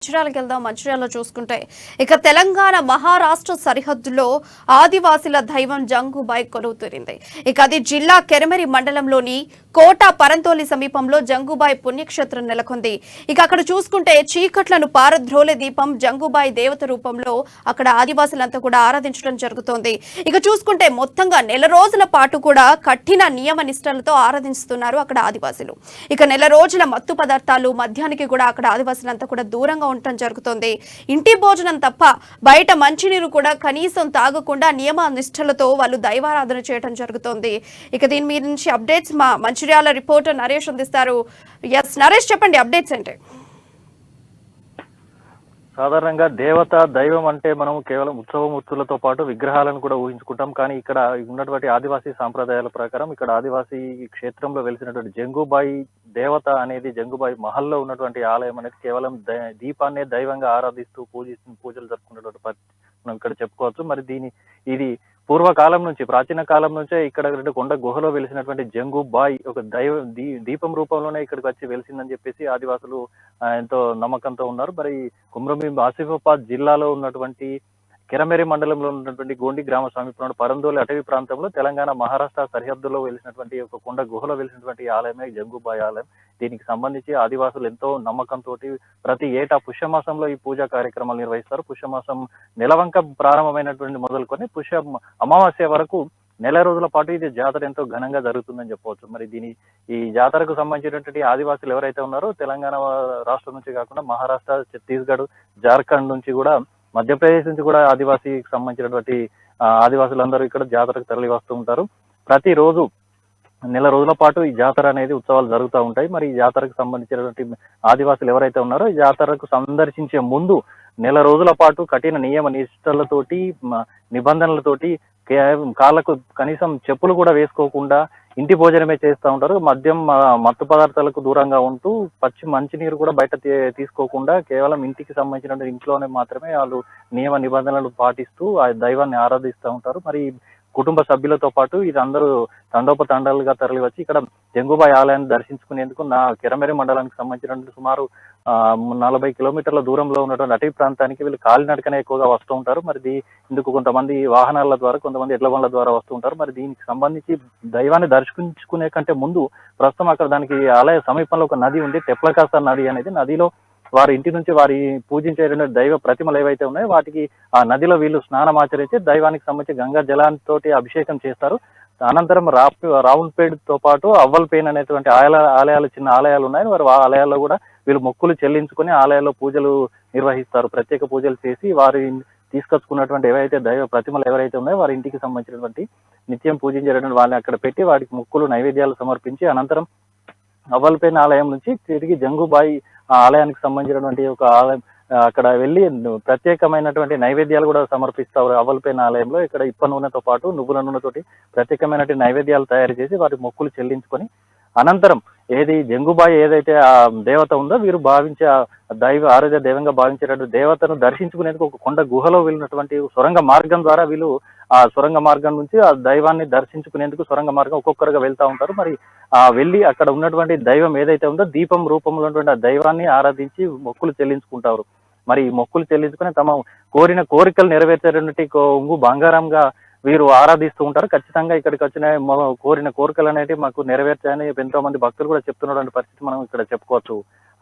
మంచిర్యాలకు వెళ్దాం. మంచిర్యాలలో చూసుకుంటే ఇక తెలంగాణ మహారాష్ట్ర సరిహద్దులో ఆదివాసీల దైవం జంగుబాయి కొలువు తీరింది. ఇక అది జిల్లా కెరమెరి మండలంలోని కోట పరంతోలి సమీపంలో జంగుబాయి పుణ్యక్షేత్రం నెలకొంది. ఇక అక్కడ చూసుకుంటే చీకట్లను పారద్రోలే దీపం జంగుబాయి దేవత రూపంలో అక్కడ ఆదివాసులంతా కూడా ఆరాధించడం జరుగుతోంది. ఇక చూసుకుంటే మొత్తంగా నెల రోజుల పాటు కూడా కఠిన నియమ నిష్టలతో ఆరాధిస్తున్నారు అక్కడ ఆదివాసులు. ఇక నెల రోజుల మత్తు పదార్థాలు మద్యానికి కూడా అక్కడ ఆదివాసులంతా కూడా దూరంగా ఉండటం జరుగుతుంది. ఇంటి భోజనం తప్ప బయట మంచినీరు కూడా కనీసం తాగకుండా నియమ నిష్టలతో వాళ్ళు దైవారాధన చేయడం జరుగుతుంది. ఇక దీని మీద నుంచి అప్డేట్స్ మా మంచిర్యాల రిపోర్టర్ నరేష్ అందిస్తారు. ఎస్ నరేష్, చెప్పండి అప్డేట్స్ ఏంటి? సాధారణంగా దేవత దైవం అంటే మనం కేవలం ఉత్సవమూర్తులతో పాటు విగ్రహాలను కూడా ఊహించుకుంటాం. కానీ ఇక్కడ ఉన్నటువంటి ఆదివాసీ సాంప్రదాయాల ప్రకారం ఇక్కడ ఆదివాసీ క్షేత్రంలో వెలిసినటువంటి జంగుబాయి దేవత అనేది జంగుబాయి మహల్లో ఉన్నటువంటి ఆలయం అనేది కేవలం దీపాన్నే దైవంగా ఆరాధిస్తూ పూజలు జరుపుకున్నటువంటి మనం ఇక్కడ చెప్పుకోవచ్చు. మరి ఇది పూర్వకాలం నుంచి ప్రాచీన కాలం నుంచే ఇక్కడ కొండ గుహలో వెలిసినటువంటి జంగుబాయి ఒక దీపం రూపంలోనే ఇక్కడికి వచ్చి వెలిసిందని చెప్పేసి ఆదివాసులు ఎంతో నమ్మకంతో ఉన్నారు. మరి కుమ్రంభీం ఆసిఫాబాద్ జిల్లాలో ఉన్నటువంటి కెరమెరి మండలంలో ఉన్నటువంటి గోండి గ్రామ సమీపంలో పరందోలి అటవీ ప్రాంతంలో తెలంగాణ మహారాష్ట్ర సరిహద్దులో వెలిసినటువంటి ఒక కొండ గుహలో వెలిసినటువంటి ఆలయమే జంగుబాయి ఆలయం. దీనికి సంబంధించి ఆదివాసులు ఎంతో నమ్మకంతో ప్రతి ఏటా పుష్యమాసంలో ఈ పూజా కార్యక్రమాలు నిర్వహిస్తారు. పుష్యమాసం నెలవంక ప్రారంభమైనటువంటి మొదలుకొని అమావాస్య వరకు నెల రోజుల పాటు ఇది జాతర ఎంతో ఘనంగా జరుగుతుందని చెప్పవచ్చు. మరి ఈ జాతరకు సంబంధించినటువంటి ఆదివాసులు ఎవరైతే ఉన్నారో తెలంగాణ రాష్ట్రం నుంచి కాకుండా మహారాష్ట్ర, ఛత్తీస్గఢ్, జార్ఖండ్ నుంచి కూడా, మధ్యప్రదేశ్ నుంచి కూడా ఆదివాసీకి సంబంధించినటువంటి ఆదివాసులందరూ ఇక్కడ జాతరకు తరలి వస్తూ ఉంటారు. ప్రతిరోజు నెల రోజుల పాటు ఈ జాతర అనేది ఉత్సవాలు జరుగుతూ ఉంటాయి. మరి ఈ జాతరకు సంబంధించినటువంటి ఆదివాసులు ఎవరైతే ఉన్నారో ఈ జాతరకు సందర్శించే ముందు నెల రోజుల పాటు కఠిన నియమ నిష్టలతోటి నిబంధనలతోటి కాళ్ళకు కనీసం చెప్పులు కూడా వేసుకోకుండా ఇంటి భోజనమే చేస్తూ ఉంటారు. మత్తు పదార్థాలకు దూరంగా ఉంటూ మంచినీరు కూడా బయట తీసుకోకుండా కేవలం ఇంటికి సంబంధించిన ఇంట్లోనే మాత్రమే వాళ్ళు నియమ నిబంధనలు పాటిస్తూ ఆ దైవాన్ని ఆరాధిస్తూ ఉంటారు. మరి కుటుంబ సభ్యులతో పాటు అందరూ తండోపతండాలుగా తరలి వచ్చి ఇక్కడ జంగుబాయి ఆలయాన్ని దర్శించుకునేందుకు కెరమెరి మండలానికి సంబంధించిన సుమారు 40 కిలోమీటర్ల దూరంలో ఉన్నటువంటి అటవీ ప్రాంతానికి వీళ్ళు కాలినడకనే ఎక్కువగా వస్తూ ఉంటారు. మరి ఇందుకు కొంతమంది వాహనాల ద్వారా, కొంతమంది ఎడ్ల బండ్ల ద్వారా వస్తూ ఉంటారు. మరి దీనికి సంబంధించి దైవాన్ని దర్శించుకునే కంటే ముందు ప్రస్తుతం అక్కడ దానికి ఆలయ సమీపంలో ఒక నది ఉంది, తెప్లకాస నది అనేది. నదిలో వారి ఇంటి నుంచి వారి పూజించే దైవ ప్రతిమలు ఏవైతే ఉన్నాయో వాటికి ఆ నదిలో వీళ్ళు స్నానం ఆచరించి దైవానికి సంబంధించి గంగా జలాంతో అభిషేకం చేస్తారు. అనంతరం రావున్పేడ్తో పాటు అవ్వల్పేన్ అనేటువంటి ఆలయాలు, చిన్న ఆలయాలు ఉన్నాయి. వారు ఆ ఆలయాల్లో కూడా వీళ్ళు మొక్కులు చెల్లించుకొని ఆలయాల్లో పూజలు నిర్వహిస్తారు. ప్రత్యేక పూజలు చేసి వారి తీసుకొచ్చుకున్నటువంటి ఏవైతే దైవ ప్రతిమలు ఎవరైతే ఉన్నాయో వారి ఇంటికి సంబంధించినటువంటి నిత్యం పూజించేటువంటి వాళ్ళని అక్కడ పెట్టి వాటికి మొక్కులు నైవేద్యాలు సమర్పించి అనంతరం అవ్వల్పేన్ ఆలయం నుంచి తిరిగి జంగుబాయి ఆలయానికి సంబంధించినటువంటి ఒక ఆలయం అక్కడ వెళ్ళి ప్రత్యేకమైనటువంటి నైవేద్యాలు కూడా సమర్పిస్తారు. అవ్వల్పేన్ ఆలయంలో ఇక్కడ ఇప్ప నూనెతో పాటు నువ్వుల నూనెతోటి ప్రత్యేకమైనటువంటి నైవేద్యాలు తయారు చేసి వారి మొక్కులు చెల్లించుకొని అనంతరం జంగుబాయి ఏదైతే ఆ దేవత ఉందో వీరు భావించే ఆరాధ్య దైవంగా భావించేటటువంటి దేవతను దర్శించుకునేందుకు ఒక కొండ గుహలో వెళ్ళినటువంటి సొరంగ మార్గం ద్వారా వీళ్ళు ఆ సొరంగ మార్గం నుంచి ఆ దైవాన్ని దర్శించుకునేందుకు సొరంగ మార్గం ఒక్కొక్కరుగా వెళ్తా ఉంటారు. మరి వెళ్ళి అక్కడ ఉన్నటువంటి దైవం ఏదైతే ఉందో దీపం రూపంలో ఉన్నటువంటి ఆ దైవాన్ని ఆరాధించి మొక్కులు చెల్లించుకుంటారు. మరి మొక్కులు చెల్లించుకుని తమ కోరిన కోరికలు నెరవేర్చేటువంటి కొంగు బంగారంగా వీరు ఆరాధిస్తూ ఉంటారు. ఖచ్చితంగా ఇక్కడికి వచ్చిన కోరిన కోరికలు అనేవి మాకు నెరవేర్చాయని ఎంతో మంది భక్తులు కూడా చెప్తున్నటువంటి పరిస్థితి మనం ఇక్కడ చెప్పుకోవచ్చు.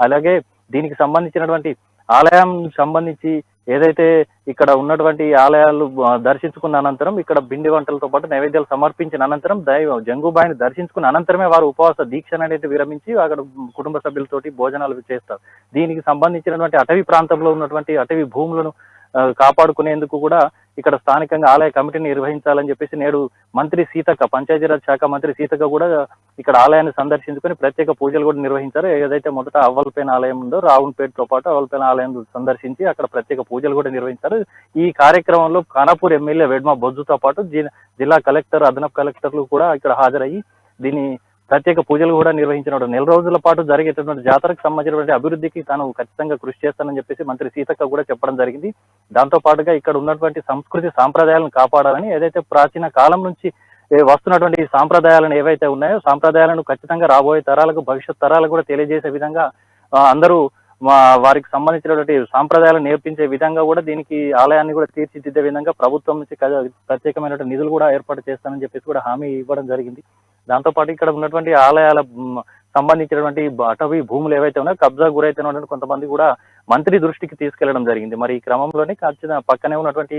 అలాగే దీనికి సంబంధించినటువంటి ఆలయం సంబంధించి ఏదైతే ఇక్కడ ఉన్నటువంటి ఆలయాలు దర్శించుకున్న అనంతరం ఇక్కడ పిండి వంటలతో పాటు నైవేద్యాలు సమర్పించిన అనంతరం జంగుబాయిని దర్శించుకున్న అనంతరమే వారు ఉపవాస దీక్ష అనేది విరమించి అక్కడ కుటుంబ సభ్యులతోటి భోజనాలు చేస్తారు. దీనికి సంబంధించినటువంటి అటవీ ప్రాంతంలో ఉన్నటువంటి అటవీ భూములను కాపాడుకునేందుకు కూడా ఇక్కడ స్థానికంగా ఆలయ కమిటీని నిర్వహించాలని చెప్పేసి నేడు మంత్రి సీతక్క, పంచాయతీరాజ్ శాఖ మంత్రి సీతక్క కూడా ఇక్కడ ఆలయాన్ని సందర్శించుకుని ప్రత్యేక పూజలు కూడా నిర్వహించారు. ఏదైతే మొదట అవ్వల్పేన్ ఆలయం ఉందో రావున్పేట్తో పాటు అవ్వల్పేన్ ఆలయం సందర్శించి అక్కడ ప్రత్యేక పూజలు కూడా నిర్వహించారు. ఈ కార్యక్రమంలో ఖానాపూర్ ఎమ్మెల్యే వెడ్మ బొజ్జుతో పాటు జిల్లా కలెక్టర్, అదనపు కలెక్టర్లు కూడా ఇక్కడ హాజరయ్యి దీన్ని ప్రత్యేక పూజలు కూడా నిర్వహించిన నెల రోజుల పాటు జరిగేటటువంటి జాతరకు సంబంధించినటువంటి అభివృద్ధికి తాను ఖచ్చితంగా కృషి చేస్తానని చెప్పేసి మంత్రి సీతక్క కూడా చెప్పడం జరిగింది. దాంతో పాటుగా ఇక్కడ ఉన్నటువంటి సంస్కృతి సాంప్రదాయాలను కాపాడాలని, ఏదైతే ప్రాచీన కాలం నుంచి వస్తున్నటువంటి సాంప్రదాయాలను ఏవైతే ఉన్నాయో సాంప్రదాయాలను ఖచ్చితంగా రాబోయే తరాలకు, భవిష్యత్ తరాలకు కూడా తెలియజేసే విధంగా అందరూ వారికి సంబంధించినటువంటి సాంప్రదాయాలు నేర్పించే విధంగా కూడా దీనికి ఆలయాన్ని కూడా తీర్చిదిద్దే విధంగా ప్రభుత్వం నుంచి ప్రత్యేకమైనటువంటి నిధులు కూడా ఏర్పాటు చేస్తానని చెప్పేసి కూడా హామీ ఇవ్వడం జరిగింది. దాంతోపాటు ఇక్కడ ఉన్నటువంటి ఆలయాల సంబంధించినటువంటి అటవీ భూములు ఏవైతే ఉన్నాయో కబ్జా గురైతున్నటువంటి కొంతమంది కూడా మంత్రి దృష్టికి తీసుకెళ్లడం జరిగింది. మరి ఈ క్రమంలోనే పక్కనే ఉన్నటువంటి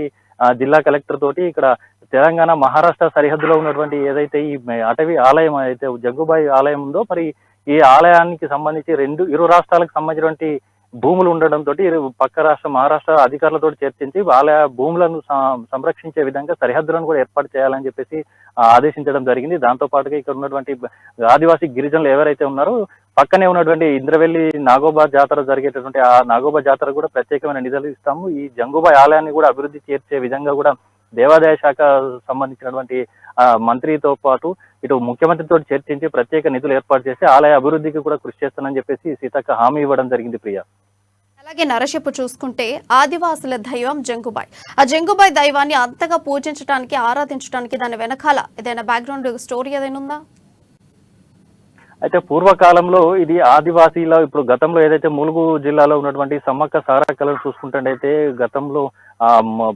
జిల్లా కలెక్టర్ తోటి ఇక్కడ తెలంగాణ మహారాష్ట్ర సరిహద్దులో ఉన్నటువంటి ఏదైతే ఈ అటవీ ఆలయం అయితే జగ్గుబాయి ఆలయం ఉందో మరి ఈ ఆలయానికి సంబంధించి ఇరు రాష్ట్రాలకు సంబంధించినటువంటి భూములు ఉండడంతో పక్క రాష్ట్ర మహారాష్ట్ర అధికారులతో చర్చించి ఆలయ భూములను సంరక్షించే విధంగా సరిహద్దులను కూడా ఏర్పాటు చేయాలని చెప్పేసి ఆదేశించడం జరిగింది. దాంతో పాటుగా ఇక్కడ ఉన్నటువంటి ఆదివాసీ గిరిజనులు ఎవరైతే ఉన్నారో పక్కనే ఉన్నటువంటి ఇంద్రవెల్లి నాగోబా జాతర జరిగేటటువంటి ఆ నాగోబా జాతర కూడా ప్రత్యేకమైన నిధులు ఇస్తాము. ఈ జంగుబాయి ఆలయాన్ని కూడా అభివృద్ధి చేర్చే విధంగా కూడా దేవాదాయ శాఖ సంబంధించినటువంటి మంత్రితో పాటు ఇటు ముఖ్యమంత్రితో చర్చించి ప్రత్యేక నిధులు ఏర్పాటు చేసి ఆలయ అభివృద్ధికి కూడా కృషి చేస్తానని చెప్పేసి సీతక్క హామీ ఇవ్వడం జరిగింది. ప్రియ, అలాగే నరసిప్పు చూసుకుంటే ఆదివాసుల దైవం జంగుబాయ్. ఆ జంగుబాయ్ దైవాన్ని అంతగా పూజించడానికి, ఆరాధించడానికి దాని వెనకాల ఏదైనా బ్యాక్గ్రౌండ్ స్టోరీ ఏదైనా ఉందా? అయితే పూర్వకాలంలో ఇది ఆదివాసీల ఇప్పుడు గతంలో ఏదైతే ములుగు జిల్లాలో ఉన్నటువంటి సమ్మక్క సారక్కలను చూసుకుంటే గతంలో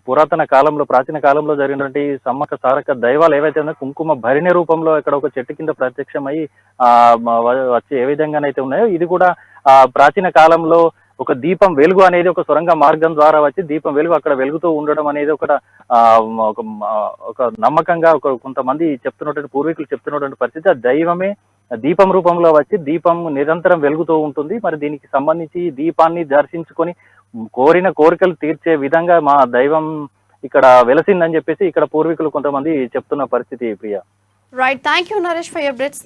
పురాతన కాలంలో ప్రాచీన కాలంలో జరిగినటువంటి సమ్మక్క సారక్క దైవాలు ఏవైతే ఉన్నాయో కుంకుమ భరిణి రూపంలో ఇక్కడ ఒక చెట్టు కింద ప్రత్యక్షమై వచ్చి ఏ విధంగానైతే ఉన్నాయో ఇది కూడా ప్రాచీన కాలంలో ఒక దీపం వెలుగు అనేది ఒక సొరంగ మార్గం ద్వారా వచ్చి దీపం వెలుగు అక్కడ వెలుగుతూ ఉండడం అనేది ఒక నమ్మకంగా కొంతమంది చెప్తున్నటువంటి పూర్వీకులు చెప్తున్నటువంటి పరిస్థితి. ఆ దైవమే దీపం రూపంలో వచ్చి దీపం నిరంతరం వెలుగుతూ ఉంటుంది. మరి దీనికి సంబంధించి దీపాన్ని దర్శించుకొని కోరిన కోరికలు తీర్చే విధంగా మా దైవం ఇక్కడ వెలసిందని చెప్పేసి ఇక్కడ పూర్వీకులు కొంతమంది చెప్తున్న పరిస్థితి. Priya, right, thank you Naresh for your updates.